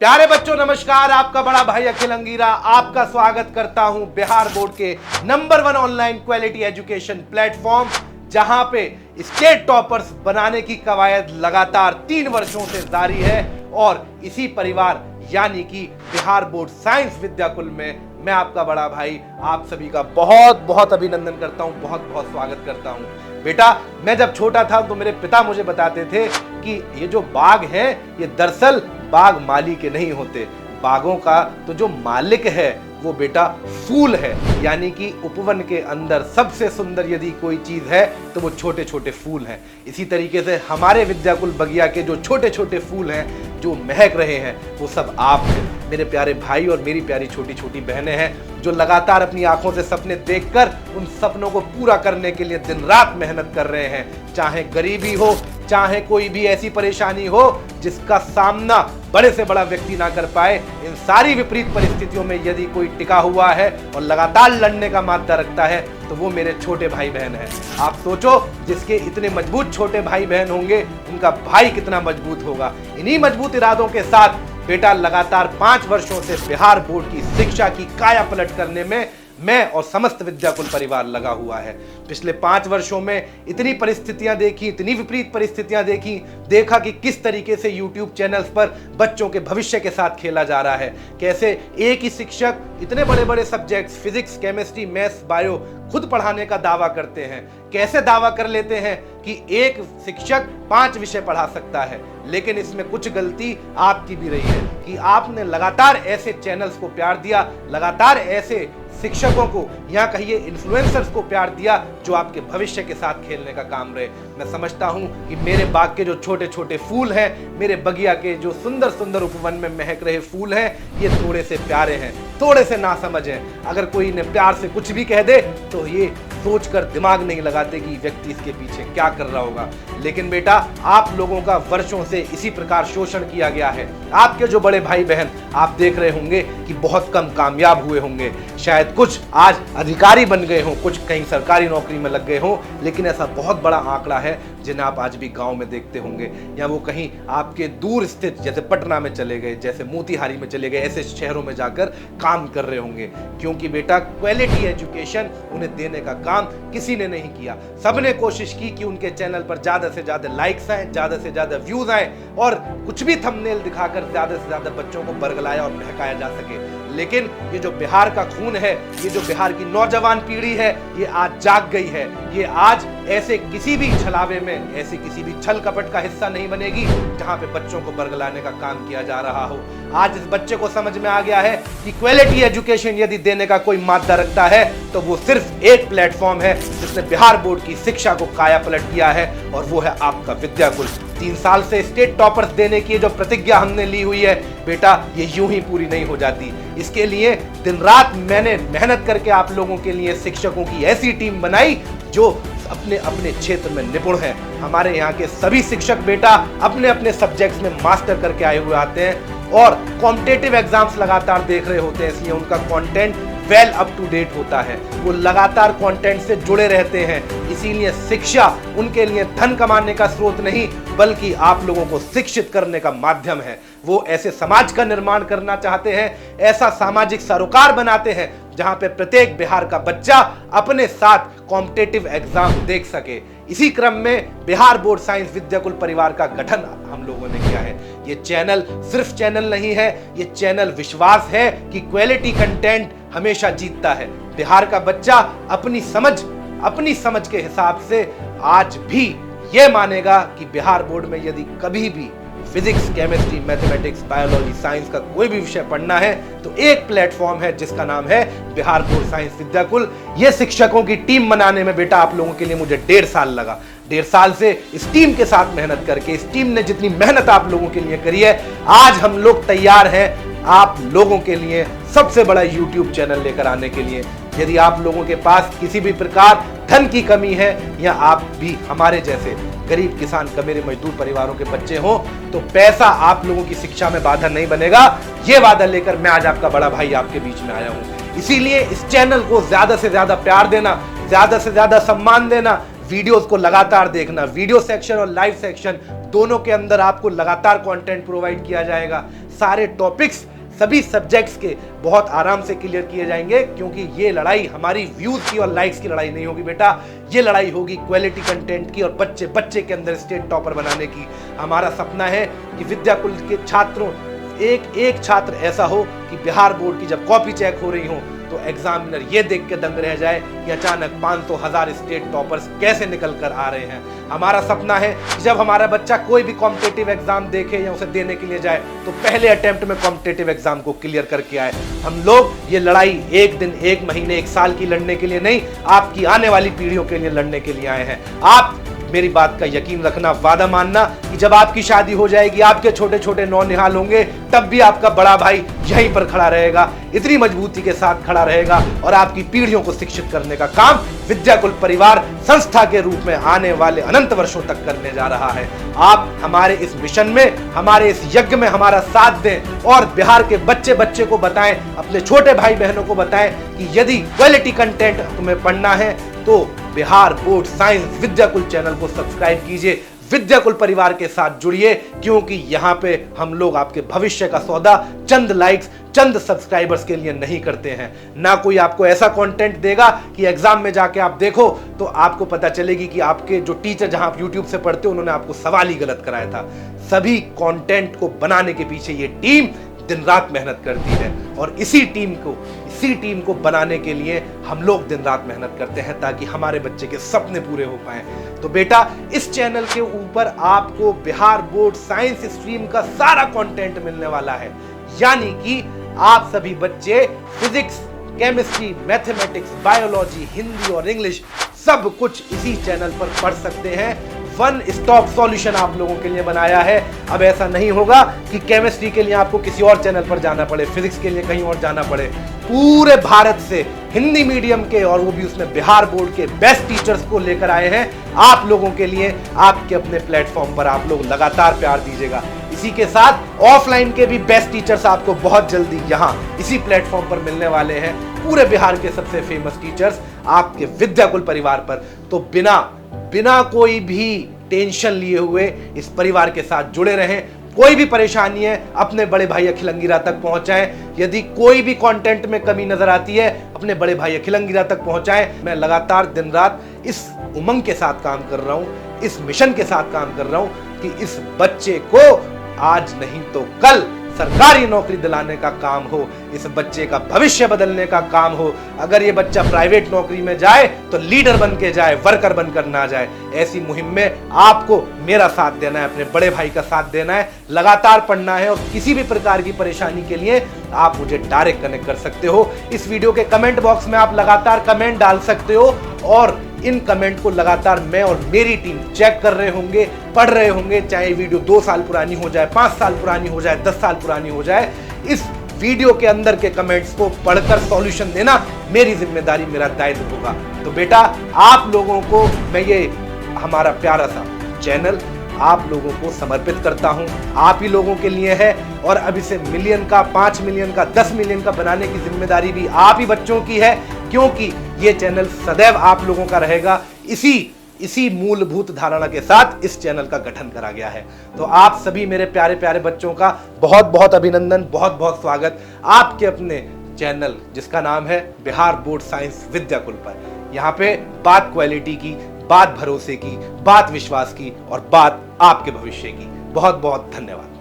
प्यारे बच्चों नमस्कार। आपका बड़ा भाई अखिल अंगीरा आपका स्वागत करता हूं बिहार बोर्ड के number 1 online quality education platform, जहां पे स्टेट टॉपर्स बनाने की कवायद लगातार 3 वर्षों से जारी है। और इसी परिवार यानी कि बिहार बोर्ड साइंस विद्याकुल में मैं आपका बड़ा भाई आप सभी का बहुत बहुत अभिनंदन करता हूं, बहुत बहुत स्वागत करता हूं। बेटा, मैं जब छोटा था तो मेरे पिता मुझे बताते थे कि ये जो बाग हैं ये दरअसल बाग माली के नहीं होते, बागों का तो जो मालिक है वो बेटा फूल है। यानी कि उपवन के अंदर सबसे सुंदर यदि कोई चीज है तो वो छोटे छोटे फूल हैं। इसी तरीके से हमारे विद्याकुल बगिया के जो छोटे छोटे फूल हैं जो महक रहे हैं वो सब आप हैं, मेरे प्यारे भाई और मेरी प्यारी छोटी छोटी बहनें हैं, जो लगातार अपनी आंखों से सपने देखकर उन सपनों को पूरा करने के लिए दिन रात मेहनत कर रहे हैं। चाहे गरीबी हो, चाहे कोई भी ऐसी परेशानी हो जिसका सामना बड़े से बड़ा व्यक्ति ना कर पाए, इन सारी विपरीत परिस्थितियों में यदि कोई टिका हुआ है और लगातार लड़ने का मादा रखता है तो वो मेरे छोटे भाई बहन हैं। आप सोचो, जिसके इतने मजबूत छोटे भाई बहन होंगे उनका भाई कितना मजबूत होगा। इन्हीं मजबूत इरादों के साथ बेटा लगातार 5 वर्षों से बिहार बोर्ड की शिक्षा की काया पलट करने में मैं और समस्त विद्याकुल परिवार लगा हुआ है। पिछले 5 वर्षों में इतनी परिस्थितियां देखी, इतनी विपरीत परिस्थितियां देखी, देखा कि किस तरीके से YouTube चैनल्स पर बच्चों के भविष्य के साथ खेला जा रहा है। कैसे एक ही शिक्षक इतने बड़े बड़े subjects physics, chemistry, maths, bio खुद पढ़ाने का दावा करते हैं। कैसे दावा कर लेते हैं कि एक शिक्षक 5 विषय पढ़ा सकता है, लेकिन इसमें कुछ गलती आपकी भी रही है कि आपने लगातार ऐसे चैनल्स को प्यार दिया, लगातार ऐसे शिक्षकों को या कहिए इन्फ्लुएंसर्स को प्यार दिया जो आपके भविष्य के साथ खेलने का काम रहे। मैं समझता हूं कि मेरे बाग के जो छोटे छोटे फूल हैं, मेरे बगिया के जो सुंदर सुंदर उपवन में महक रहे फूल हैं, ये थोड़े से प्यारे हैं, थोड़े से नासमझ हैं। अगर कोई इन्हें प्यार से कुछ भी कह दे तो ये सोचकर दिमाग नहीं लगाते कि व्यक्ति इसके पीछे क्या कर रहा होगा। लेकिन बेटा, आप लोगों का वर्षों से इसी प्रकार शोषण किया गया है। आपके जो बड़े भाई बहन आप देख रहे होंगे कि बहुत कम कामयाब हुए होंगे, शायद कुछ आज अधिकारी बन गए हों, कुछ कहीं सरकारी नौकरी में लग गए हों, लेकिन ऐसा बहुत बड़ा आंकड़ा है जिन्हें आप आज भी गांव में देखते होंगे, या वो कहीं आपके दूर स्थित जैसे पटना में चले गए, जैसे मोतिहारी में चले गए, ऐसे शहरों में जाकर काम कर रहे होंगे। क्योंकि बेटा क्वालिटी एजुकेशन उन्हें देने का काम किसी ने नहीं किया। सबने कोशिश की कि उनके चैनल पर ज्यादा से ज्यादा लाइक्स आए, ज्यादा से ज्यादा व्यूज आए और कुछ भी थंबनेल दिखाकर ज्यादा से ज्यादा बच्चों को बरगलाया और बहकाया जा सके। लेकिन ये जो बिहार का खून है, ये जो बिहार की नौजवान पीढ़ी है, ये आज जाग गई है। ये आज ऐसे किसी भी छलावे में, ऐसे किसी भी छल कपट का हिस्सा नहीं बनेगी जहां पे बच्चों को बरगलाने का काम किया जा रहा हो। आज इस बच्चे को समझ में आ गया है कि क्वालिटी एजुकेशन यदि देने का कोई मादा रखता है तो वो सिर्फ एक प्लेटफॉर्म है जिसने बिहार बोर्ड की शिक्षा को काया पलट किया है, और वो है आपका विद्याकुल। 3 साल से स्टेट टॉपर्स देने की जो प्रतिज्ञा हमने ली हुई है बेटा, ये यूं ही पूरी नहीं हो जाती। इसके लिए दिन रात मैंने मेहनत करके आप लोगों के लिए शिक्षकों की ऐसी टीम बनाई जो अपने अपने क्षेत्र में निपुण है। हमारे यहाँ के सभी शिक्षक बेटा अपने अपने सब्जेक्ट्स में मास्टर करके आए हुए आते हैं और कॉम्पिटिटिव एग्जाम्स लगातार देख रहे होते हैं, इसलिए उनका content well up to date होता है। वो लगातार कंटेंट से जुड़े रहते हैं। इसीलिए शिक्षा उनके लिए धन कमाने का स्रोत नहीं बल्कि आप लोगों को शिक्षित करने का माध्यम है। वो ऐसे समाज का निर्माण करना चाहते हैं, ऐसा सामाजिक सरोकार बनाते हैं जहां पे प्रत्येक बिहार का बच्चा अपने साथ कॉम्पिटिटिव एग्जाम देख सके। इसी क्रम में बिहार बोर्ड साइंस विद्याकुल परिवार का गठन हम लोगों ने किया है। ये चैनल सिर्फ चैनल नहीं है, ये चैनल विश्वास है कि क्वालिटी कंटेंट हमेशा जीतता है। बिहार का बच्चा अपनी समझ के हिसाब से आज भी ये मानेगा कि बिहार बोर्ड में यदि कभी भी physics, chemistry, mathematics, biology, science का कोई भी विषय पढ़ना है तो एक प्लेटफॉर्म है जिसका नाम है बिहार बोर्ड साइंस विद्याकुल। ये शिक्षकों की टीम बनाने में बेटा आप लोगों के लिए मुझे 1.5 साल लगा। 1.5 साल से इस टीम के साथ मेहनत करके, इस टीम ने जितनी मेहनत आप लोगों के लिए करी है, आज हम लोग तैयार हैं आप लोगों के लिए सबसे बड़ा YouTube चैनल लेकर आने के लिए। यदि आप लोगों के पास किसी भी प्रकार धन की कमी है या आप भी हमारे जैसे गरीब किसान, कमेरे मजदूर परिवारों के बच्चे हों तो पैसा आप लोगों की शिक्षा में बाधा नहीं बनेगा। ये वादा लेकर मैं आज आपका बड़ा भाई आपके बीच में आया हूं। इसीलिए इस चैनल को ज्यादा से ज्यादा प्यार देना, ज्यादा से ज्यादा सम्मान देना, वीडियोस को लगातार देखना। वीडियो सेक्शन और लाइव सेक्शन दोनों के अंदर आपको लगातार कंटेंट प्रोवाइड किया जाएगा। सारे टॉपिक्स सभी सब्जेक्ट्स के बहुत आराम से क्लियर किए जाएंगे, क्योंकि ये लड़ाई हमारी व्यूज की और लाइक्स की लड़ाई नहीं होगी बेटा, ये लड़ाई होगी क्वालिटी कंटेंट की और बच्चे बच्चे के अंदर स्टेट टॉपर बनाने की। हमारा सपना है कि विद्याकुल के छात्रों, एक छात्र ऐसा हो कि बिहार बोर्ड की जब कॉपी चेक हो रही हो तो एग्जामिनर ये देख के दंग रह जाए कि अचानक 500,000 स्टेट टॉपर्स कैसे निकल कर आ रहे हैं। हमारा सपना है कि जब हमारा बच्चा कोई भी कॉम्पिटिटिव एग्जाम देखे या उसे देने के लिए जाए तो पहले अटेम्प्ट में कॉम्पिटिटिव एग्जाम को क्लियर करके आए। हम लोग ये लड़ाई एक दिन, एक महीने, एक साल की लड़ने के लिए नहीं, आपकी आने वाली पीढ़ियों के लिए लड़ने के लिए आए हैं। आप मेरी बात का यकीन रखना, वादा मानना कि जब आपकी शादी हो जाएगी, आपके छोटे छोटे नौनिहाल होंगे, तब भी आपका बड़ा भाई यहीं पर खड़ा रहेगा, इतनी मजबूती के साथ खड़ा रहेगा और आपकी पीढ़ियों को शिक्षित करने का काम विद्याकुल परिवार संस्था के रूप में आने वाले अनंत वर्षों तक करने जा रहा है। आप हमारे इस मिशन में, हमारे इस यज्ञ में हमारा साथ दें और बिहार के बच्चे बच्चे को बताएं, अपने छोटे भाई बहनों को बताएं कि यदि क्वालिटी कंटेंट तुम्हें पढ़ना है तो Bihar board science Vidyakul channel को सब्सक्राइब कीजिए, विद्याकुल परिवार के साथ जुड़िए, क्योंकि यहाँ पे हम लोग आपके भविष्य का सौदा चंद लाइक्स, चंद सब्सक्राइबर्स के लिए नहीं करते हैं। ना कोई आपको ऐसा कंटेंट देगा कि एग्जाम में जाके आप देखो तो आपको पता चलेगी कि आपके जो टीचर जहां आप यूट्यूब से पढ़ते हो उन्होंने आपको सवाल ही गलत कराया था। सभी कंटेंट को बनाने के पीछे ये टीम दिन रात मेहनत करती है और इसी टीम को बनाने के लिए हम लोग दिन रात मेहनत करते हैं ताकि हमारे बच्चे के सपने पूरे हो पाए। तो बेटा, इस चैनल के ऊपर आपको बिहार बोर्ड साइंस स्ट्रीम का सारा कंटेंट मिलने वाला है, यानी कि आप सभी बच्चे physics, chemistry, mathematics, biology, Hindi और इंग्लिश सब कुछ इसी चैनल पर पढ़ सकते हैं। वन स्टॉप सॉल्यूशन आप लोगों के लिए बनाया है। अब ऐसा नहीं होगा कि केमिस्ट्री के लिए आपको किसी और चैनल पर जाना पड़े, फिजिक्स के लिए कहीं और जाना पड़े। पूरे भारत से हिंदी मीडियम के और वो भी उसमें बिहार बोर्ड के बेस्ट टीचर्स को लेकर आए हैं आप लोगों के लिए। आपके अपने प्लेटफॉर्म पर आप लोग लगातार प्यार दीजिएगा। इसी के साथ ऑफलाइन के भी बेस्ट टीचर्स आपको बहुत जल्दी यहाँ इसी प्लेटफॉर्म पर मिलने वाले हैं। पूरे बिहार के सबसे फेमस टीचर्स आपके विद्याकुल परिवार पर। तो बिना कोई भी टेंशन लिए हुए इस परिवार के साथ जुड़े रहें। कोई भी परेशानी है अपने बड़े भाई अखिल अंगीरा तक पहुंचाएं। यदि कोई भी कंटेंट में कमी नजर आती है अपने बड़े भाई अखिल अंगीरा तक पहुंचाएं। मैं लगातार दिन रात इस उमंग के साथ काम कर रहा हूं, इस मिशन के साथ काम कर रहा हूं कि इस बच्चे को आज नहीं तो कल सरकारी नौकरी दिलाने का काम हो, इस बच्चे का भविष्य बदलने का काम हो। अगर ये बच्चा प्राइवेट नौकरी में जाए तो लीडर बन के जाए, वर्कर बनकर ना जाए। ऐसी मुहिम में आपको मेरा साथ देना है, अपने बड़े भाई का साथ देना है, लगातार पढ़ना है। और किसी भी प्रकार की परेशानी के लिए आप मुझे डायरेक्ट कनेक्ट कर सकते हो। इस वीडियो के कमेंट बॉक्स में आप लगातार कमेंट डाल सकते हो और इन कमेंट को लगातार मैं और मेरी टीम चेक कर रहे होंगे, पढ़ रहे होंगे। चाहे वीडियो 2 साल पुरानी हो जाए, 5 साल पुरानी हो जाए, 10 साल पुरानी हो जाए, इस वीडियो के अंदर के कमेंट्स को पढ़कर सॉल्यूशन देना मेरी जिम्मेदारी, मेरा दायित्व होगा। तो बेटा, आप लोगों को मैं ये हमारा प्यारा सा चैनल आप लोगों को समर्पित करता हूं। आप ही लोगों के लिए है और अब इसे मिलियन का, 5 मिलियन का, 10 मिलियन का बनाने की जिम्मेदारी भी आप ही बच्चों की है, क्योंकि ये चैनल सदैव आप लोगों का रहेगा। इसी मूलभूत धारणा के साथ इस चैनल का गठन करा गया है। तो आप सभी मेरे प्यारे प्यारे बच्चों का बहुत बहुत अभिनंदन, बहुत बहुत स्वागत आपके अपने चैनल जिसका नाम है बिहार बोर्ड साइंस विद्याकुल पर। यहाँ पे बात क्वालिटी की, बात भरोसे की, बात विश्वास की और बात आपके भविष्य की। बहुत बहुत धन्यवाद।